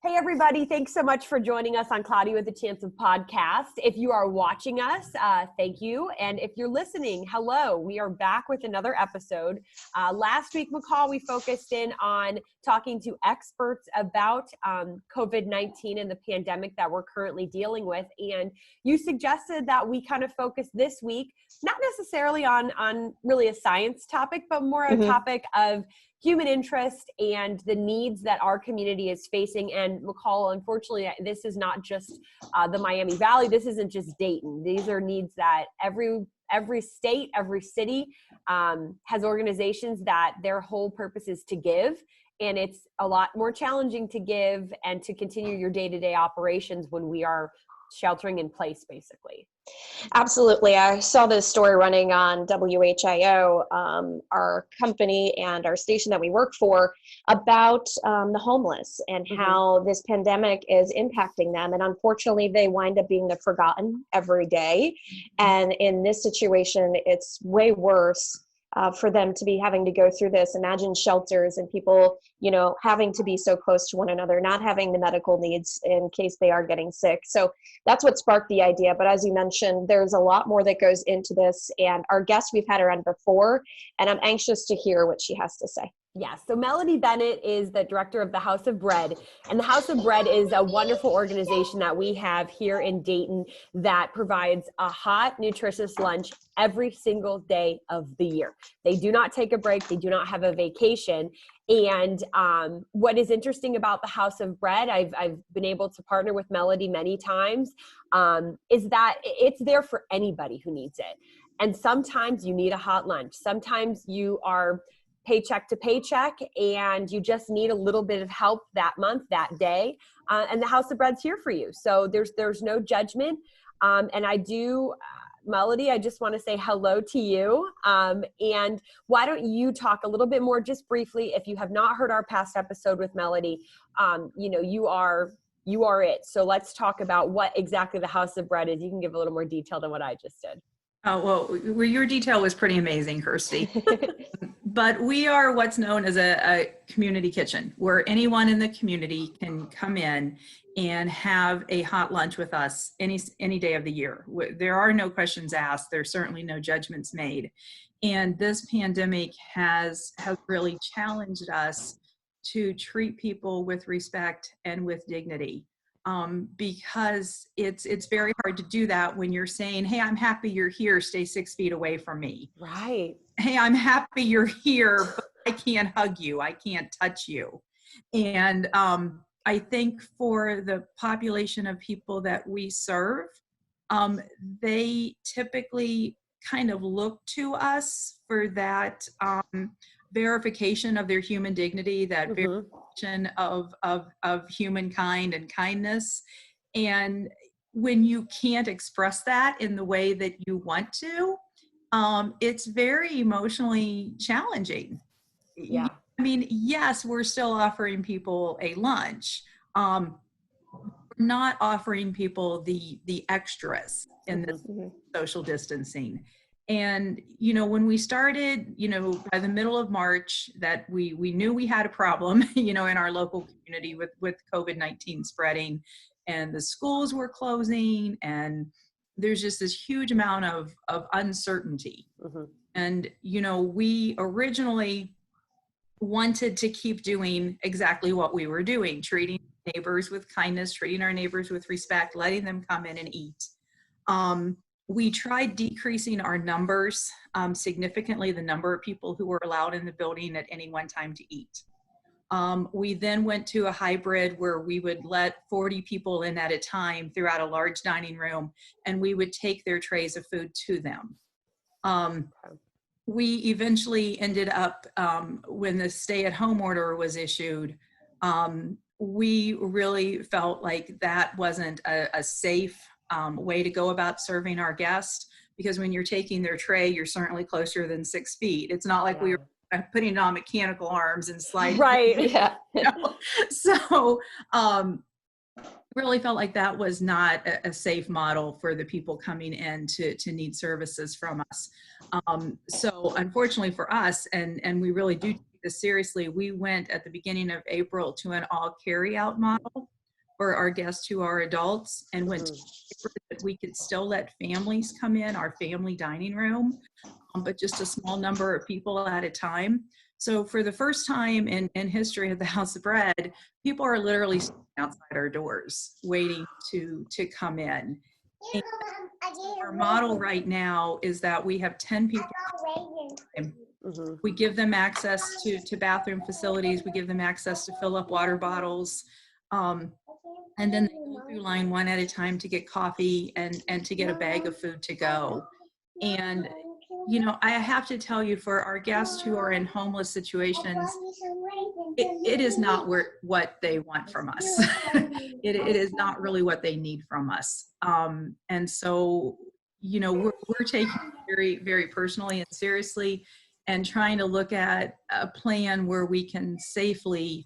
Hey, everybody. Thanks so much for joining us on Cloudy with a Chance of Podcast. If you are watching us, thank you. And if you're listening, hello. We are back with another episode. Last week, McCall, we focused in on talking to experts about COVID-19 and the pandemic that we're currently dealing with. And you suggested that we kind of focus this week, not necessarily on really a science topic, but more a topic of human interest and the needs that our community is facing. And McCall, unfortunately, this is not just the Miami Valley. This isn't just Dayton. These are needs that every state, every city has organizations that their whole purpose is to give. And it's a lot more challenging to give and to continue your day-to-day operations when we are sheltering in place, basically. Absolutely. I saw this story running on WHIO, our company and our station that we work for, about the homeless and how this pandemic is impacting them. And unfortunately, they wind up being the forgotten every day. And in this situation, it's way worse for them to be having to go through this. Imagine shelters and people, having to be so close to one another, not having the medical needs in case they are getting sick. So that's what sparked the idea. But as you mentioned, there's a lot more that goes into this. And our guest, we've had her on before, and I'm anxious to hear what she has to say. Yes. So Melodie Bennett is the director of the House of Bread. And the House of Bread is a wonderful organization that we have here in Dayton that provides a hot, nutritious lunch every single day of the year. They do not take a break. They do not have a vacation. And what is interesting about the House of Bread, I've been able to partner with Melodie many times, is that it's there for anybody who needs it. And sometimes you need a hot lunch. Sometimes you are paycheck to paycheck and you just need a little bit of help that month, that day. And the House of Bread's here for you. So there's no judgment. And I do, Melodie, I just want to say hello to you. And why don't you talk a little bit more, just briefly, if you have not heard our past episode with Melodie, you are it. So let's talk about what exactly the House of Bread is. You can give a little more detail than what I just did. Oh, well, your detail was pretty amazing, Kirstie. But we are what's known as a community kitchen, where anyone in the community can come in and have a hot lunch with us any day of the year. There are no questions asked. There's certainly no judgments made. And this pandemic has really challenged us to treat people with respect and with dignity. Because it's very hard to do that when you're saying, hey, I'm happy you're here, stay 6 feet away from me. Right. Hey, I'm happy you're here, but I can't hug you, I can't touch you. And I think for the population of people that we serve, they typically kind of look to us for that verification of their human dignity, that verification of humankind and kindness. And when you can't express that in the way that you want to, it's very emotionally challenging. Yeah. I mean, yes, we're still offering people a lunch. We're not offering people the extras in this social distancing. And, when we started, by the middle of March, that we knew we had a problem, in our local community with COVID-19 spreading, and the schools were closing, and there's just this huge amount of uncertainty. And, we originally wanted to keep doing exactly what we were doing, treating neighbors with kindness, treating our neighbors with respect, letting them come in and eat. We tried decreasing our numbers significantly, the number of people who were allowed in the building at any one time to eat. We then went to a hybrid where we would let 40 people in at a time throughout a large dining room, and we would take their trays of food to them. We eventually ended up, when the stay-at-home order was issued, we really felt like that wasn't a safe way to go about serving our guests, because when you're taking their tray, you're certainly closer than 6 feet. It's not like we were putting it on mechanical arms and sliding. Right. Yeah. So really felt like that was not a safe model for the people coming in to need services from us. So unfortunately for us, and we really do take this seriously, we went at the beginning of April to an all carry out model. for our guests who are adults, and went to that we could still let families come in our family dining room, but just a small number of people at a time. So for the first time in history of the House of Bread, people are literally standing outside our doors waiting to come in. And our model right now is that we have 10 people. We give them access to bathroom facilities. We give them access to fill up water bottles. And then they go through line one at a time to get coffee and to get a bag of food to go. And, you know, I have to tell you, for our guests who are in homeless situations, it is not what they want from us. It is not really what they need from us. And so, you know, we're taking it very, very personally and seriously, and trying to look at a plan where we can safely,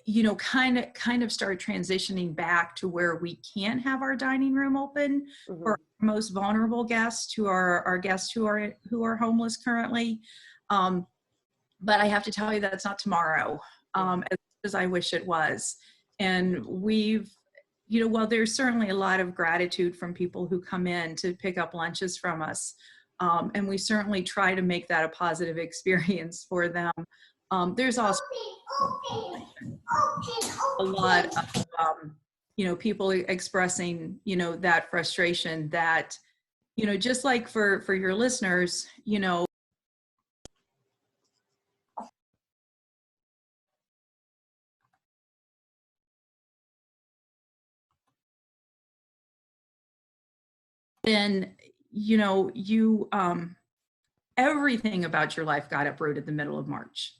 you know, kind of start transitioning back to where we can have our dining room open for our most vulnerable guests, who are our guests who are homeless currently. But I have to tell you, that's not tomorrow, as I wish it was. And we've, you know, well, there's certainly a lot of gratitude from people who come in to pick up lunches from us. And we certainly try to make that a positive experience for them. There's also a lot of, you know, people expressing, you know, that frustration that, you know, just like for your listeners, you know, then, you know, you, everything about your life got uprooted the middle of March.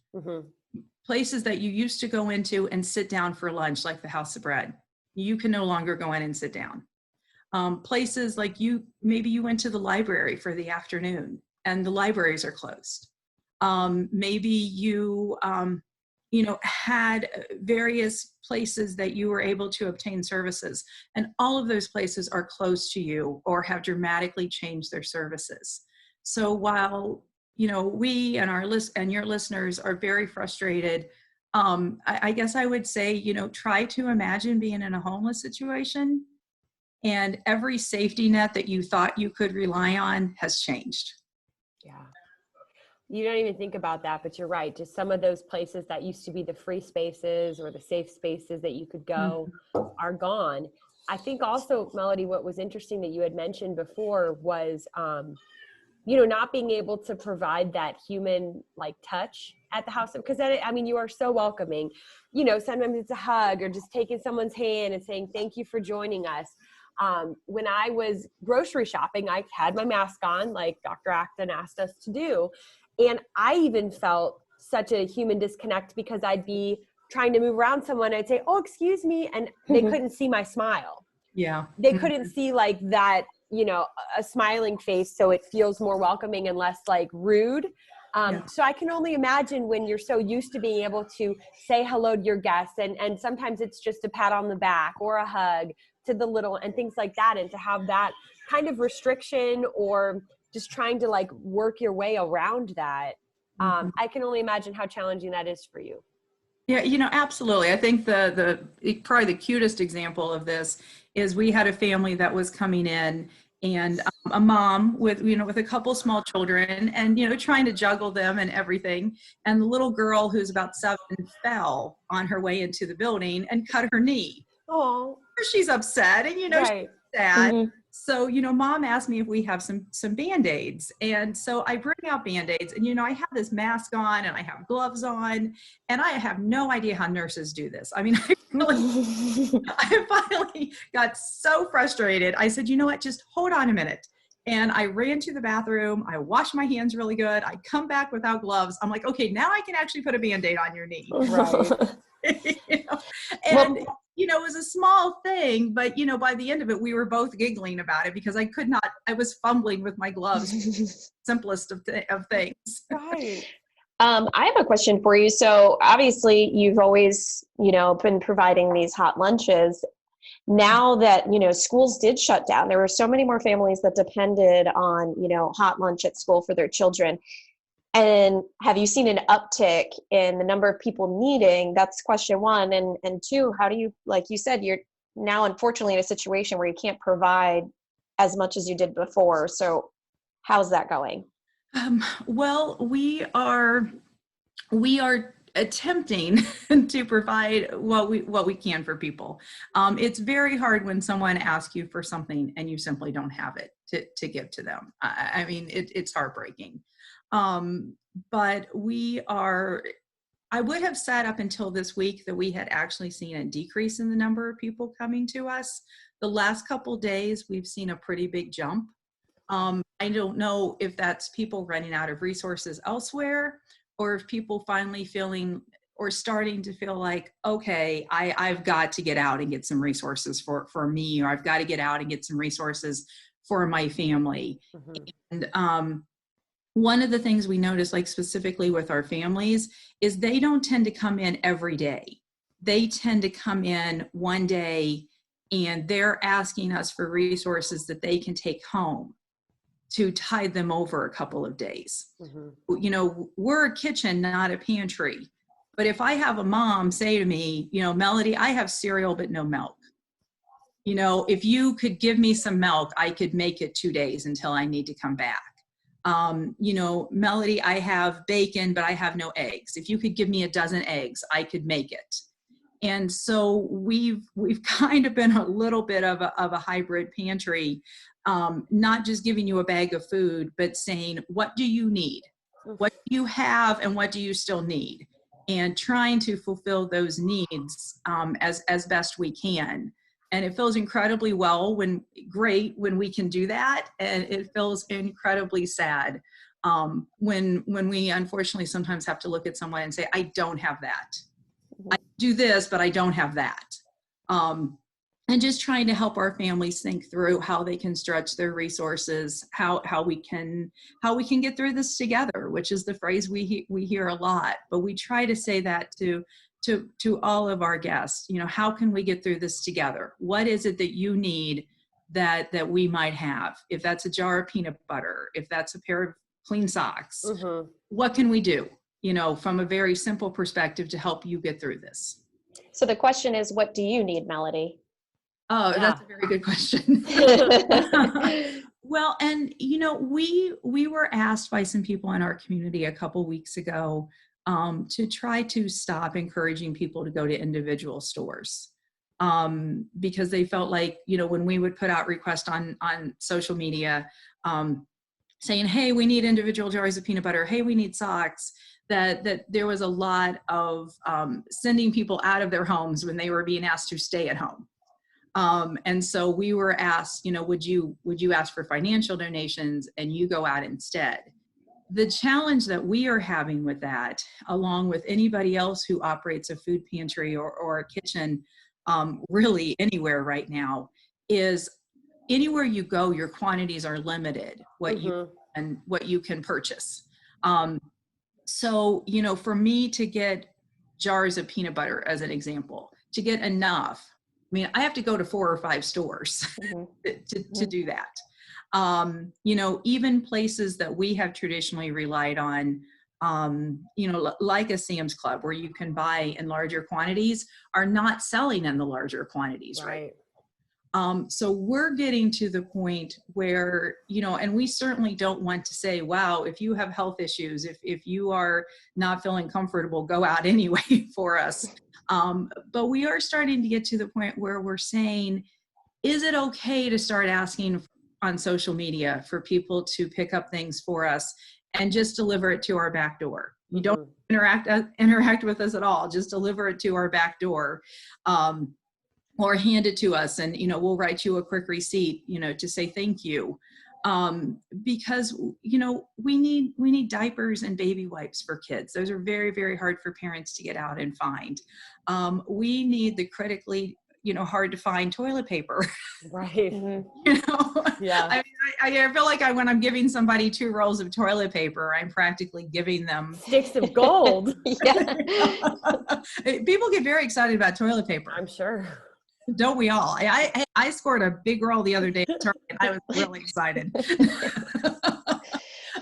Places that you used to go into and sit down for lunch, like the House of Bread, you can no longer go in and sit down. Places like maybe you went to the library for the afternoon and the libraries are closed. Maybe you, you know, had various places that you were able to obtain services, and all of those places are closed to you or have dramatically changed their services. So while, you know, we and your listeners are very frustrated, I guess I would say, you know, try to imagine being in a homeless situation, and every safety net that you thought you could rely on has changed. Yeah. You don't even think about that, but you're right. Just some of those places that used to be the free spaces or the safe spaces that you could go are gone. I think also, Melodie, what was interesting that you had mentioned before was, you know, not being able to provide that human like touch at the house, because I mean, you are so welcoming. You know, sometimes it's a hug or just taking someone's hand and saying, thank you for joining us. When I was grocery shopping, I had my mask on, like Dr. Acton asked us to do. And I even felt such a human disconnect because I'd be trying to move around someone. I'd say, oh, excuse me. And they couldn't see my smile. Yeah. They couldn't see like that, you know, a smiling face. So it feels more welcoming and less like rude. So I can only imagine when you're so used to being able to say hello to your guests, and sometimes it's just a pat on the back or a hug to the little and things like that. And to have that kind of restriction or just trying to like work your way around that. I can only imagine how challenging that is for you. Yeah, you know, absolutely. I think probably the cutest example of this is we had a family that was coming in, and a mom with a couple small children, and, you know, trying to juggle them and everything. And the little girl, who's about 7, fell on her way into the building and cut her knee. Oh, she's upset, and, you know, right. she's sad. So, you know, mom asked me if we have some Band-Aids. And so I bring out Band-Aids, and, you know, I have this mask on and I have gloves on, and I have no idea how nurses do this. I mean, I finally got so frustrated. I said, you know what, just hold on a minute. And I ran to the bathroom. I washed my hands really good. I come back without gloves. I'm like, okay, now I can actually put a Band-Aid on your knee. Right. You know? And, you know, it was a small thing, but, you know, by the end of it, we were both giggling about it because I was fumbling with my gloves, simplest of things. Right. I have a question for you. So obviously you've always, you know, been providing these hot lunches. Now that, you know, schools did shut down, there were so many more families that depended on, you know, hot lunch at school for their children. And have you seen an uptick in the number of people needing? That's question one. And two, how do you, like you said, you're now unfortunately in a situation where you can't provide as much as you did before. So how's that going? Well, we are attempting to provide what we can for people. It's very hard when someone asks you for something and you simply don't have it to give to them. I mean, it's heartbreaking. But I would have said up until this week that we had actually seen a decrease in the number of people coming to us. The last couple days, we've seen a pretty big jump. I don't know if that's people running out of resources elsewhere, or if people finally feeling or starting to feel like, okay, I've got to get out and get some resources for me, or I've got to get out and get some resources for my family. Mm-hmm. And one of the things we notice, like specifically with our families, is they don't tend to come in every day. They tend to come in one day and they're asking us for resources that they can take home to tide them over a couple of days. Mm-hmm. You know, we're a kitchen, not a pantry. But if I have a mom say to me, you know, Melodie, I have cereal, but no milk. You know, if you could give me some milk, I could make it 2 days until I need to come back. You know, Melodie, I have bacon, but I have no eggs. If you could give me a dozen eggs, I could make it. And so we've kind of been a little bit of a hybrid pantry, not just giving you a bag of food, but saying, what do you need? What do you have and what do you still need? And trying to fulfill those needs as best we can. And it feels incredibly great when we can do that. And it feels incredibly sad when we unfortunately sometimes have to look at someone and say, I don't have that. I do this, but I don't have that. And just trying to help our families think through how they can stretch their resources, how we can get through this together, which is the phrase we hear a lot. But we try to say that to all of our guests. You know, how can we get through this together? What is it that you need that we might have? If that's a jar of peanut butter, if that's a pair of clean socks, mm-hmm. What can we do? You know, from a very simple perspective to help you get through this. So the question is, what do you need, Melodie? Oh, yeah. That's a very good question. Well, and you know, we were asked by some people in our community a couple weeks ago to try to stop encouraging people to go to individual stores because they felt like, you know, when we would put out requests on social media saying, hey, we need individual jars of peanut butter, hey, we need socks, that there was a lot of sending people out of their homes when they were being asked to stay at home. And so we were asked, you know, would you ask for financial donations and you go out instead? The challenge that we are having with that, along with anybody else who operates a food pantry or a kitchen, really anywhere right now, is anywhere you go, your quantities are limited, what you can purchase. So, you know, for me to get jars of peanut butter, as an example, to get enough, I mean, I have to go to 4 or 5 stores to do that. You know, even places that we have traditionally relied on, you know, like a Sam's Club where you can buy in larger quantities, are not selling in the larger quantities, right? So we're getting to the point where, you know, and we certainly don't want to say, wow, if you have health issues, if you are not feeling comfortable, go out anyway for us. But we are starting to get to the point where we're saying, is it okay to start asking on social media for people to pick up things for us and just deliver it to our back door? You don't interact with us at all, just deliver it to our back door. Or hand it to us and, you know, we'll write you a quick receipt, you know, to say thank you. Because, you know, we need diapers and baby wipes for kids. Those are very, very hard for parents to get out and find. We need the critically, you know, hard to find toilet paper. Right. You know, yeah. I mean, I feel like when I'm giving somebody 2 rolls of toilet paper, I'm practically giving them sticks of gold. Yeah. People get very excited about toilet paper. I'm sure. Don't we all? I scored a big roll the other day at Target. I was really excited.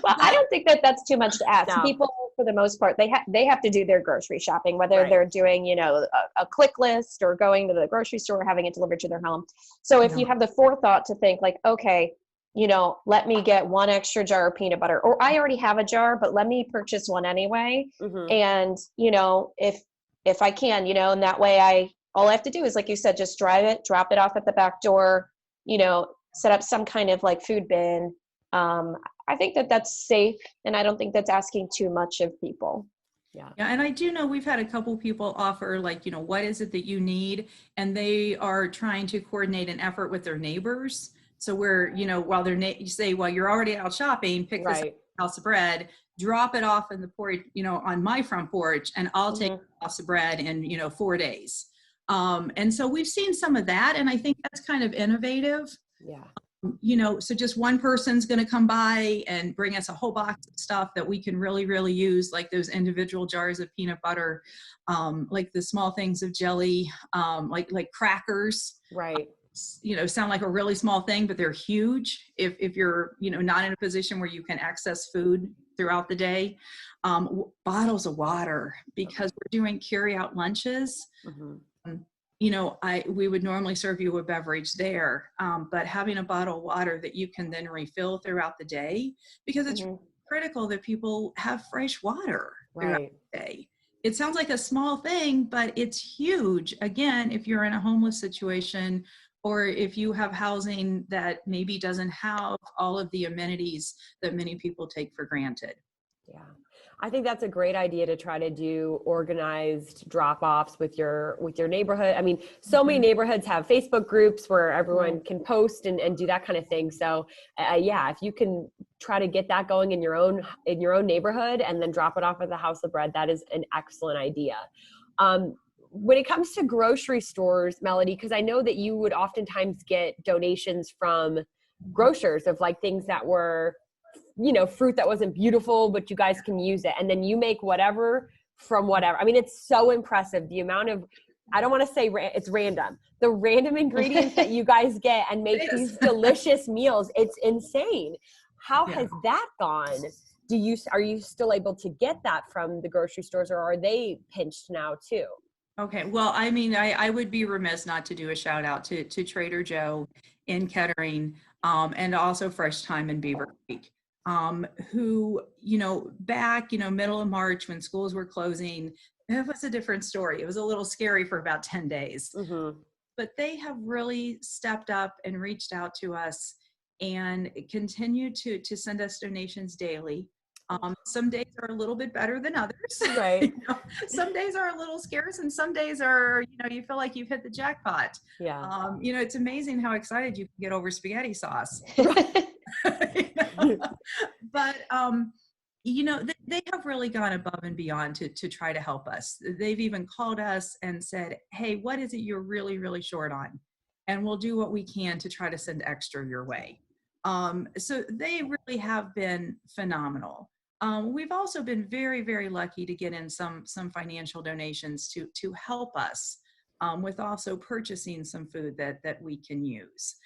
Well, I don't think that that's too much to ask. No. People, for the most part, they have to do their grocery shopping, whether Right. they're doing, you know, a click list or going to the grocery store, having it delivered to their home. So if you have the forethought to think like, okay, you know, let me get one extra jar of peanut butter, or I already have a jar, but let me purchase one anyway. Mm-hmm. And, you know, if I can, you know, and that way all I have to do is, like you said, just drive it, drop it off at the back door, you know, set up some kind of like food bin. I think that that's safe, and I don't think that's asking too much of people. Yeah, and I do know we've had a couple people offer, like, you know, what is it that you need? And they are trying to coordinate an effort with their neighbors. So where, you know, while you say, well, you're already out shopping, pick this Right. house of bread, drop it off in the porch, you know, on my front porch, and I'll take a house of bread in, you know, 4 days. And so we've seen some of that, and I think that's kind of innovative. Yeah. You know, so just one person's going to come by and bring us a whole box of stuff that we can really, really use, like those individual jars of peanut butter, like the small things of jelly, like crackers. Right. You know, sound like a really small thing, but they're huge if you're, you know, not in a position where you can access food throughout the day. Bottles of water, because we're doing carry out lunches. Mm-hmm. You know, we would normally serve you a beverage there, but having a bottle of water that you can then refill throughout the day, because it's critical that people have fresh water throughout the day. It sounds like a small thing, but it's huge. Again, if you're in a homeless situation, or if you have housing that maybe doesn't have all of the amenities that many people take for granted. Yeah. I think that's a great idea to try to do organized drop-offs with your neighborhood. I mean, so many neighborhoods have Facebook groups where everyone can post and do that kind of thing. So yeah, if you can try to get that going in your own neighborhood and then drop it off at the House of Bread, that is an excellent idea. When it comes to grocery stores, Melodie, because I know that you would oftentimes get donations from grocers of like things that were, you know, fruit that wasn't beautiful, but you guys can use it. And then you make whatever from whatever. I mean, it's so impressive. The amount of, I don't want to say it's random, the random ingredients that you guys get and make these delicious meals. It's insane. How has that gone? Are you still able to get that from the grocery stores, or are they pinched now too? Okay. Well, I mean, I would be remiss not to do a shout out to Trader Joe in Kettering, and also Fresh Time in Beaver Creek, who, you know, back, you know, middle of March when schools were closing, it was a different story. It was a little scary for about 10 days, but they have really stepped up and reached out to us and continue to send us donations daily. Some days are a little bit better than others. Right. You know, some days are a little scarce, and some days are, you know, you feel like you've hit the jackpot. Yeah. You know, it's amazing how excited you can get over spaghetti sauce. But, you know, they have really gone above and beyond to try to help us. They've even called us and said, hey, what is it you're really, really short on? And we'll do what we can to try to send extra your way. So they really have been phenomenal. We've also been very, very lucky to get in some financial donations to help us with also purchasing some food that we can use.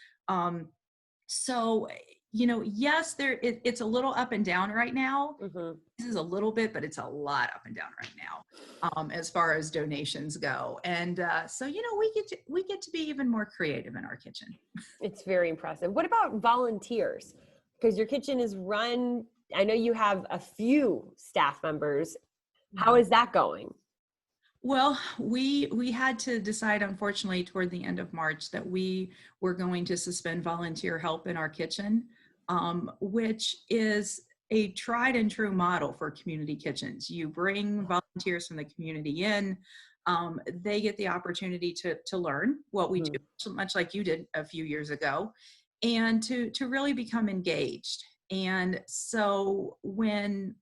So, you know, yes, it's a little up and down right now. This is a little bit, but it's a lot up and down right now as far as donations go. And so, you know, we get to be even more creative in our kitchen. It's very impressive. What about volunteers? Because your kitchen is run, I know you have a few staff members. How is that going? Well, we had to decide, unfortunately, toward the end of March that we were going to suspend volunteer help in our kitchen, which is a tried and true model for community kitchens. You bring volunteers from the community in, they get the opportunity to learn what we do, much like you did a few years ago, and to really become engaged. And so when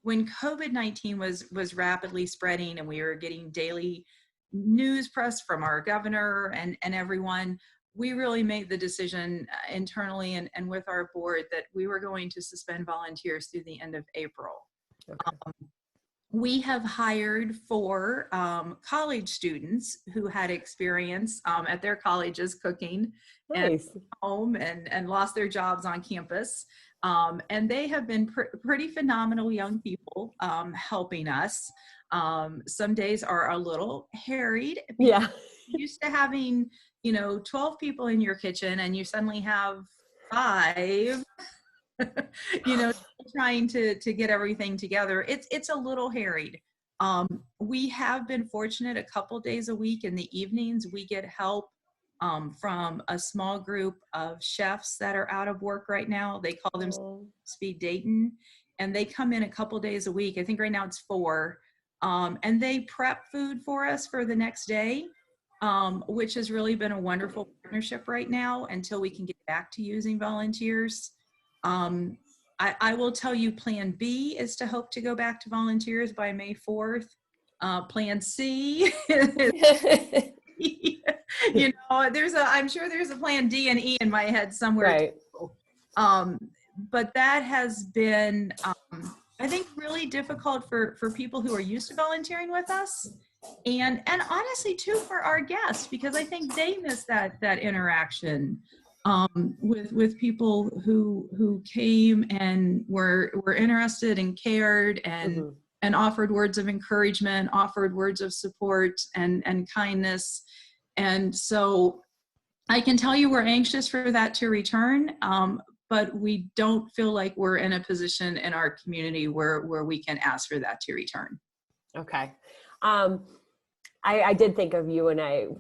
COVID-19 was rapidly spreading and we were getting daily news press from our governor and everyone, we really made the decision internally and with our board that we were going to suspend volunteers through the end of April. Okay. We have hired 4 college students who had experience at their colleges cooking at home and lost their jobs on campus. And they have been pretty phenomenal young people helping us. Some days are a little harried. Yeah. Used to having, 12 people in your kitchen and you suddenly have 5, trying to get everything together. It's a little harried. We have been fortunate a couple days a week in the evenings. We get help from a small group of chefs that are out of work right now. They call them Speed Dayton, and they come in a couple days a week. I think right now it's 4. And they prep food for us for the next day, which has really been a wonderful partnership right now until we can get back to using volunteers. I will tell you, Plan B is to hope to go back to volunteers by May 4th. Plan C, I'm sure there's a Plan D and E in my head somewhere. Right. But that has been, I think, really difficult for people who are used to volunteering with us, and honestly too for our guests, because I think they miss that interaction with people who came and were interested and cared and offered words of encouragement, offered words of support and kindness. And so I can tell you we're anxious for that to return, but we don't feel like we're in a position in our community where we can ask for that to return. Okay. I did think of you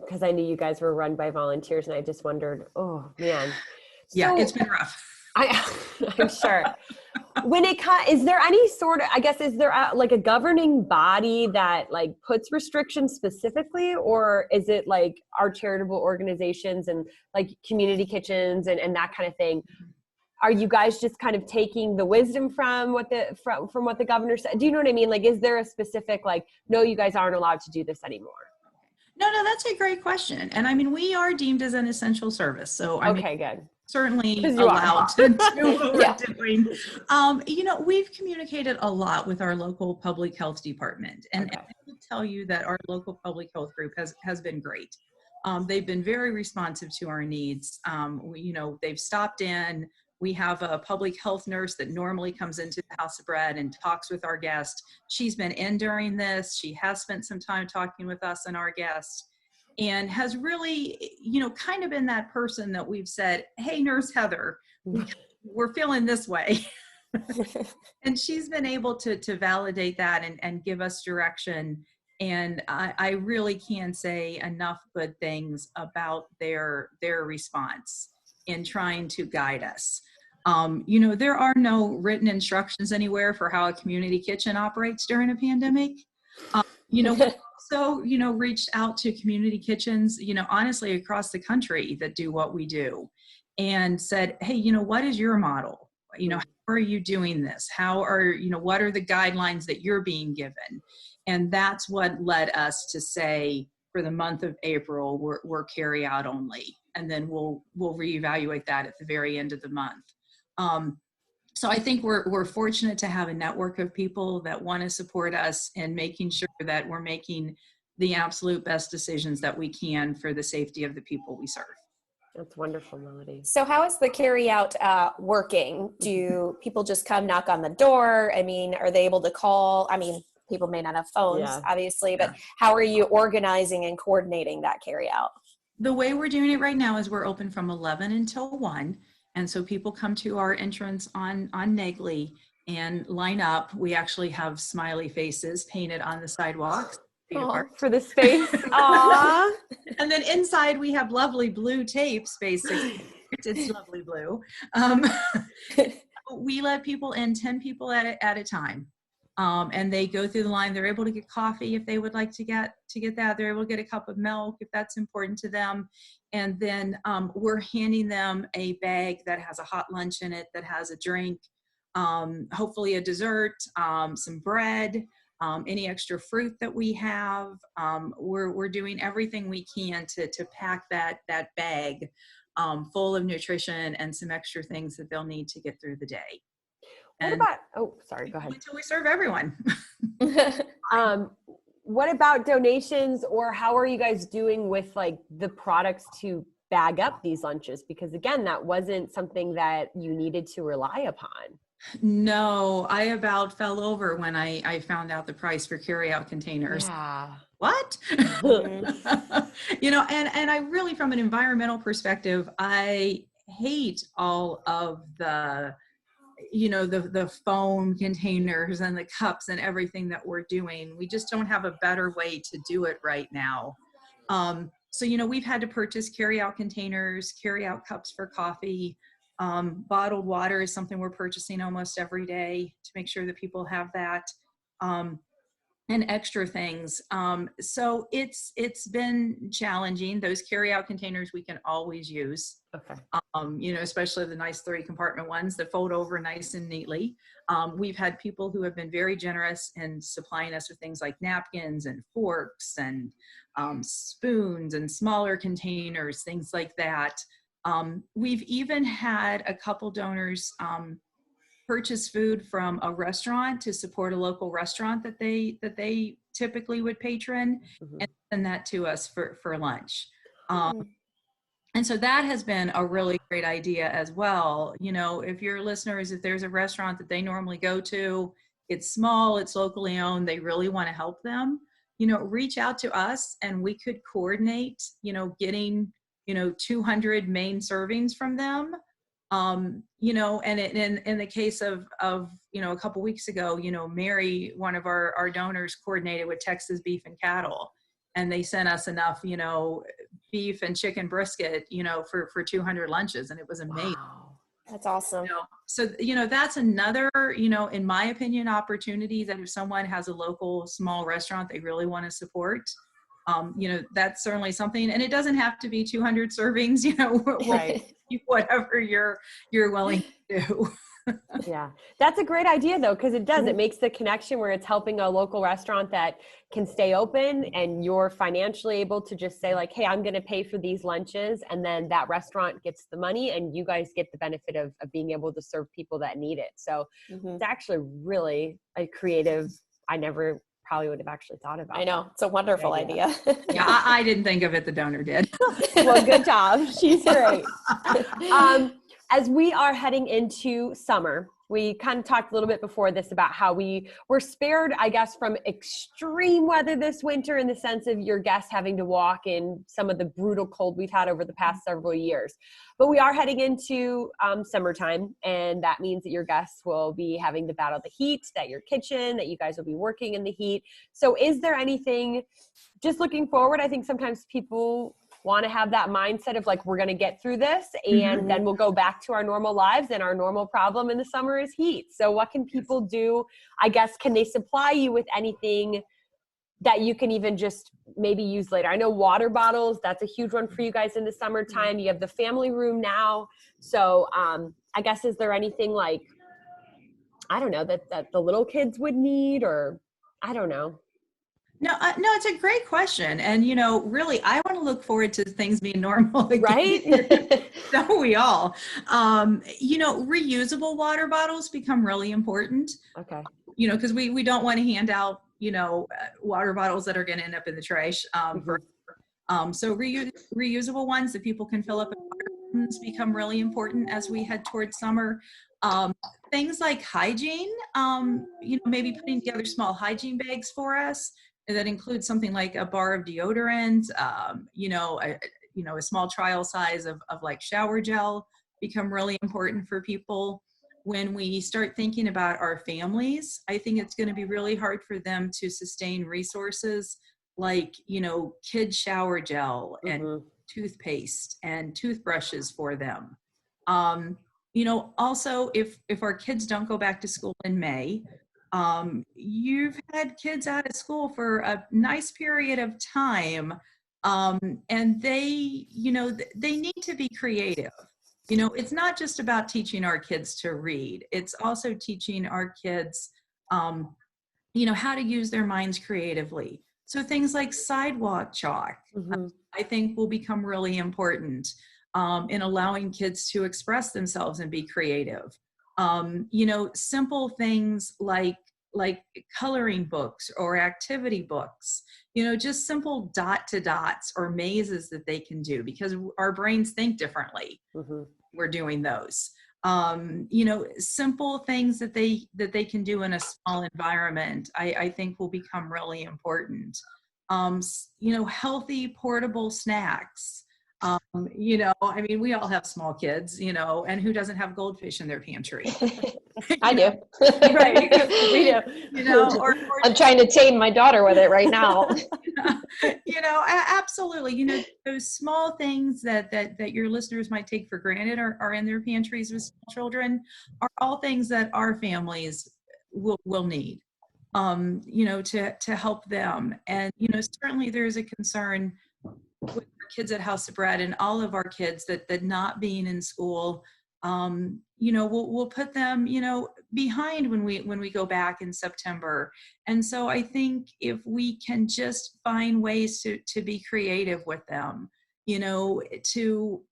because I knew you guys were run by volunteers, and I just wondered, oh man. Yeah, it's been rough. I'm sure. When is there any sort of, is there like a governing body that like puts restrictions specifically, or is it like our charitable organizations and like community kitchens and that kind of thing? Are you guys just kind of taking the wisdom from what the governor said? Do you know what I mean? Like, is there a specific, like, no, you guys aren't allowed to do this anymore? No, that's a great question. And I mean, we are deemed as an essential service. So good. Certainly allowed to do what we're doing. We've communicated a lot with our local public health department. And I will tell you that our local public health group has been great. They've been very responsive to our needs. They've stopped in. We have a public health nurse that normally comes into the House of Bread and talks with our guests. She's been in during this. She has spent some time talking with us and our guests, and has really, kind of been that person that we've said, hey, Nurse Heather, we're feeling this way. And she's been able to validate that and give us direction. And I really can't say enough good things about their response in trying to guide us. There are no written instructions anywhere for how a community kitchen operates during a pandemic. We also, reached out to community kitchens, honestly, across the country that do what we do, and said, hey, what is your model? How are you doing this? What are the guidelines that you're being given? And that's what led us to say, for the month of April, we're carry out only. And then we'll reevaluate that at the very end of the month. So I think we're fortunate to have a network of people that want to support us in making sure that we're making the absolute best decisions that we can for the safety of the people we serve. That's wonderful, Melodie. So how is the carry out working? Do people just come knock on the door? I mean, are they able to call? I mean, people may not have phones, obviously, but how are you organizing and coordinating that carry out? The way we're doing it right now is we're open from 11 until 1. And so people come to our entrance on Negley and line up. We actually have smiley faces painted on the sidewalks. For the space. Aww. And then inside we have lovely blue tape space. It's lovely blue. We let people in, 10 people at a time. And they go through the line. They're able to get coffee if they would like to get that. They're able to get a cup of milk if that's important to them. And then we're handing them a bag that has a hot lunch in it, that has a drink, hopefully a dessert, some bread, any extra fruit that we have. We're doing everything we can to pack that bag full of nutrition and some extra things that they'll need to get through the day. Sorry, go ahead. Until we serve everyone. What about donations, or how are you guys doing with like the products to bag up these lunches? Because again, that wasn't something that you needed to rely upon. No, I about fell over when I found out the price for carryout containers. Yeah. What? You know, and I really, from an environmental perspective, I hate all of the, you know, the foam containers and the cups and everything that we're doing. We just don't have a better way to do it right now. So, you know, we've had to purchase carry-out containers, carry-out cups for coffee. Bottled water is something we're purchasing almost every day to make sure that people have that. And extra things. So it's been challenging. Those carry-out containers we can always use. Okay. You know, especially the nice 30-compartment ones that fold over nice and neatly. We've had people who have been very generous in supplying us with things like napkins and forks and spoons and smaller containers, things like that. We've even had a couple donors purchase food from a restaurant to support a local restaurant that they typically would patron, and send that to us for lunch. And so that has been a really great idea as well. You know, if your listeners, if there's a restaurant that they normally go to, it's small, it's locally owned, they really want to help them, you know, reach out to us and we could coordinate, you know, getting, you know, 200 main servings from them. You know, and in the case of, you know, a couple weeks ago, you know, Mary, one of our donors, coordinated with Texas Beef and Cattle, and they sent us enough, you know, beef and chicken brisket, you know, for 200 lunches, and it was amazing. Wow. That's awesome. You know, so, you know, that's another, you know, in my opinion, opportunity that if someone has a local small restaurant they really want to support, you know, that's certainly something, and it doesn't have to be 200 servings, you know, Right. whatever you're willing to do. Yeah, that's a great idea though, because it does, it makes the connection where it's helping a local restaurant that can stay open and you're financially able to just say like, hey, I'm going to pay for these lunches, and then that restaurant gets the money and you guys get the benefit of being able to serve people that need it. So it's actually really a creative, I never probably would have actually thought about. I know, it's a wonderful idea. Yeah, I didn't think of it, the donor did. Well, good job. She's great. As we are heading into summer, we kind of talked a little bit before this about how we were spared, I guess, from extreme weather this winter, in the sense of your guests having to walk in some of the brutal cold we've had over the past several years. But we are heading into summertime, and that means that your guests will be having to battle the heat, that your kitchen, that you guys will be working in the heat. So is there anything, just looking forward, I think sometimes people want to have that mindset of like, we're going to get through this and then we'll go back to our normal lives, and our normal problem in the summer is heat. So what can people do? I guess, can they supply you with anything that you can even just maybe use later? I know water bottles, that's a huge one for you guys in the summertime. You have the family room now. So I guess, is there anything like, I don't know, that the little kids would need, or I don't know. No, it's a great question. And, you know, really, I want to look forward to things being normal again. Right? So we all, you know, reusable water bottles become really important. Okay. You know, because we don't want to hand out, you know, water bottles that are going to end up in the trash. So reusable ones that people can fill up in water become really important as we head towards summer. Things like hygiene, you know, maybe putting together small hygiene bags for us. That includes something like a bar of deodorant, you know, a small trial size of like shower gel become really important for people. When we start thinking about our families, I think it's going to be really hard for them to sustain resources like, you know, kid shower gel and toothpaste and toothbrushes for them. You know, also, if our kids don't go back to school in May, you've had kids out of school for a nice period of time, and they, you know, they need to be creative. You know, it's not just about teaching our kids to read. It's also teaching our kids, you know, how to use their minds creatively. So things like sidewalk chalk, I think will become really important in allowing kids to express themselves and be creative. You know, simple things like coloring books or activity books, just simple dot to dots or mazes that they can do, because our brains think differently. We're doing those. Simple things that they can do in a small environment, I think will become really important. Healthy portable snacks. We all have small kids, and who doesn't have goldfish in their pantry? I do. Right. We do. I'm trying to tame my daughter with it right now. Absolutely. Those small things that your listeners might take for granted are in their pantries with small children are all things that our families will need, to help them. And, certainly there's a concern with our kids at House of Bread and all of our kids that not being in school, we'll put them, behind when we go back in September. And so I think if we can just find ways to be creative with them, to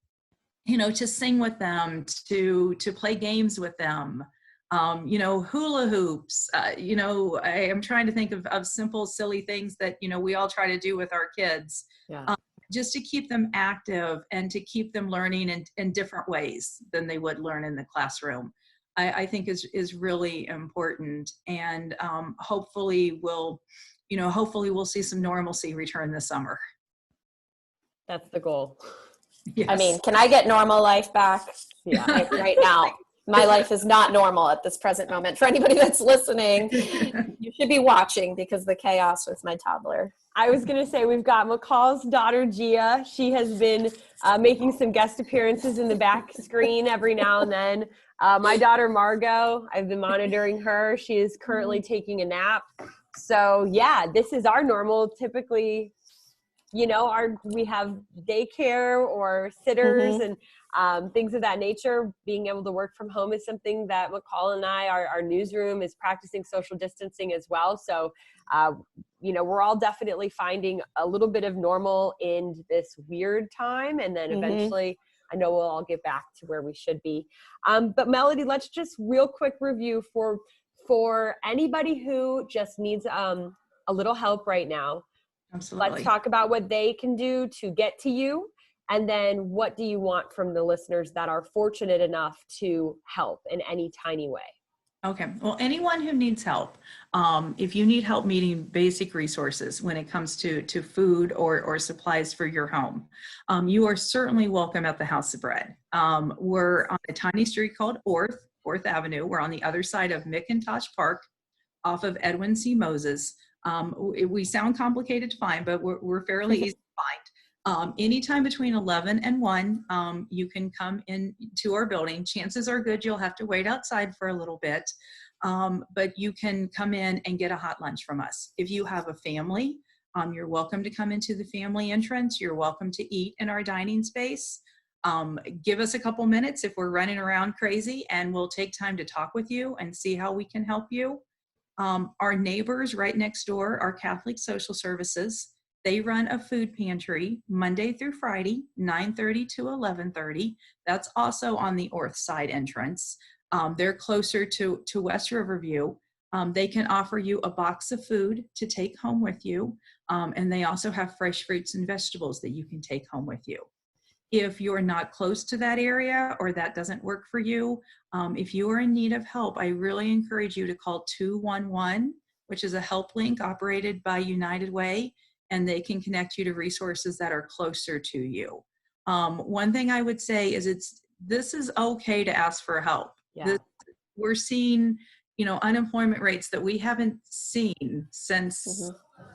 sing with them, to play games with them, hula hoops, I am trying to think of simple, silly things that, we all try to do with our kids. Yeah. Just to keep them active and to keep them learning in different ways than they would learn in the classroom, I think is really important. And hopefully we'll see some normalcy return this summer. That's the goal. Yes. I mean, can I get normal life back? Yeah. Right now. My life is not normal at this present moment. For anybody that's listening, you should be watching because the chaos with my toddler. I was going to say, we've got McCall's daughter, Gia. She has been making some guest appearances in the back screen every now and then. My daughter, Margot, I've been monitoring her. She is currently taking a nap. So yeah, this is our normal. Typically, we have daycare or sitters and things of that nature. Being able to work from home is something that McCall and our newsroom is practicing social distancing as well. So, we're all definitely finding a little bit of normal in this weird time. And then eventually I know we'll all get back to where we should be. But Melodie, let's just real quick review for anybody who just needs a little help right now. Absolutely. Let's talk about what they can do to get to you. And then what do you want from the listeners that are fortunate enough to help in any tiny way? Okay. Well, anyone who needs help, if you need help meeting basic resources when it comes to food or supplies for your home, you are certainly welcome at the House of Bread. We're on a tiny street called Orth Avenue. We're on the other side of McIntosh Park off of Edwin C. Moses. We sound complicated to find, but we're fairly easy to find. Anytime between 11 and 1, you can come in to our building. Chances are good you'll have to wait outside for a little bit, but you can come in and get a hot lunch from us. If you have a family, you're welcome to come into the family entrance. You're welcome to eat in our dining space. Give us a couple minutes if we're running around crazy, and we'll take time to talk with you and see how we can help you. Our neighbors right next door are Catholic Social Services. They run a food pantry Monday through Friday, 9:30 to 11:30. That's also on the Orth side entrance. They're closer to West Riverview. They can offer you a box of food to take home with you. And they also have fresh fruits and vegetables that you can take home with you. If you're not close to that area or that doesn't work for you, if you are in need of help, I really encourage you to call 211, which is a help link operated by United Way, and they can connect you to resources that are closer to you. One thing I would say is this is okay to ask for help. Yeah. We're seeing, unemployment rates that we haven't seen since,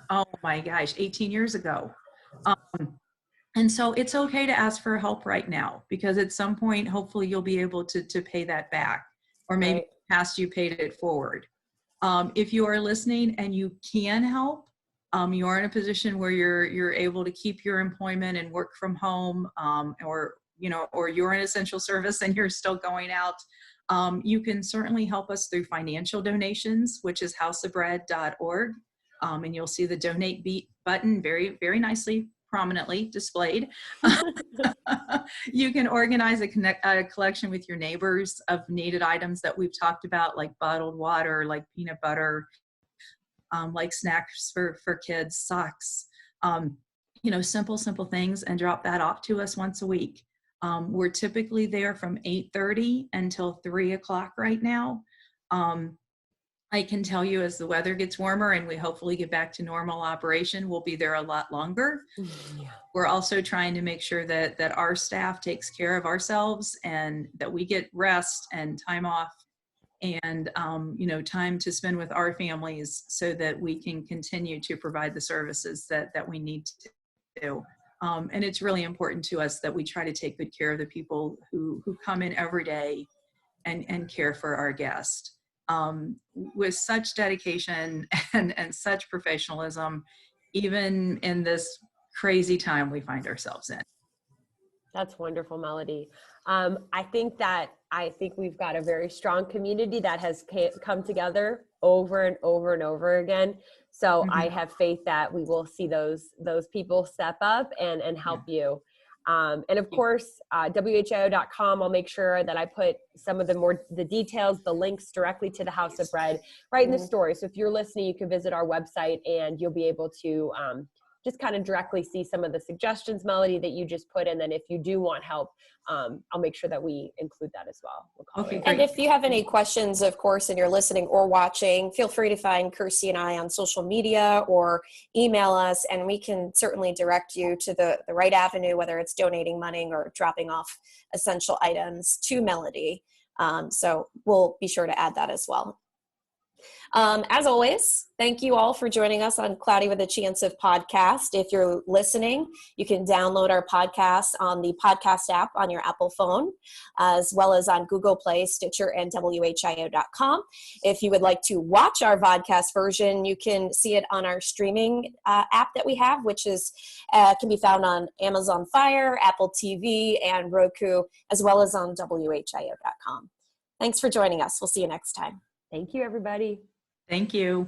oh my gosh, 18 years ago. And so it's okay to ask for help right now, because at some point, hopefully you'll be able to pay that back, or maybe past you paid it forward. If you are listening and you can help, you are in a position where you're able to keep your employment and work from home, or you're in essential service and you're still going out, you can certainly help us through financial donations, which is houseofbread.org. And you'll see the donate button very, very nicely, prominently displayed. You can organize a collection with your neighbors of needed items that we've talked about, like bottled water, like peanut butter, like snacks for kids, socks, simple things, and drop that off to us once a week. We're typically there from 8:30 until 3 o'clock right now. I can tell you, as the weather gets warmer and we hopefully get back to normal operation, we'll be there a lot longer. Yeah. We're also trying to make sure that our staff takes care of ourselves and that we get rest and time off and, time to spend with our families so that we can continue to provide the services that we need to do. And it's really important to us that we try to take good care of the people who come in every day and care for our guests. With such dedication and such professionalism, even in this crazy time we find ourselves in. That's wonderful, Melodie. I think we've got a very strong community that has come together over and over and over again. So I have faith that we will see those people step up and help you. And of course, WHIO.com, I'll make sure that I put some of the details, the links directly to the House of Bread right in the story. So if you're listening, you can visit our website and you'll be able to just kind of directly see some of the suggestions, Melodie, that you just put in. Then if you do want help, I'll make sure that we include that as well. Okay, and if you have any questions, of course, and you're listening or watching, feel free to find Kirstie and I on social media or email us, and we can certainly direct you to the right avenue, whether it's donating money or dropping off essential items to Melodie. So we'll be sure to add that as well. As always, thank you all for joining us on Cloudy with a Chance of podcast. If you're listening, you can download our podcast on the podcast app on your Apple phone, as well as on Google Play, Stitcher, and WHIO.com. If you would like to watch our vodcast version, you can see it on our streaming app that we have, which is can be found on Amazon Fire, Apple TV, and Roku, as well as on WHIO.com. Thanks for joining us. We'll see you next time. Thank you, everybody. Thank you.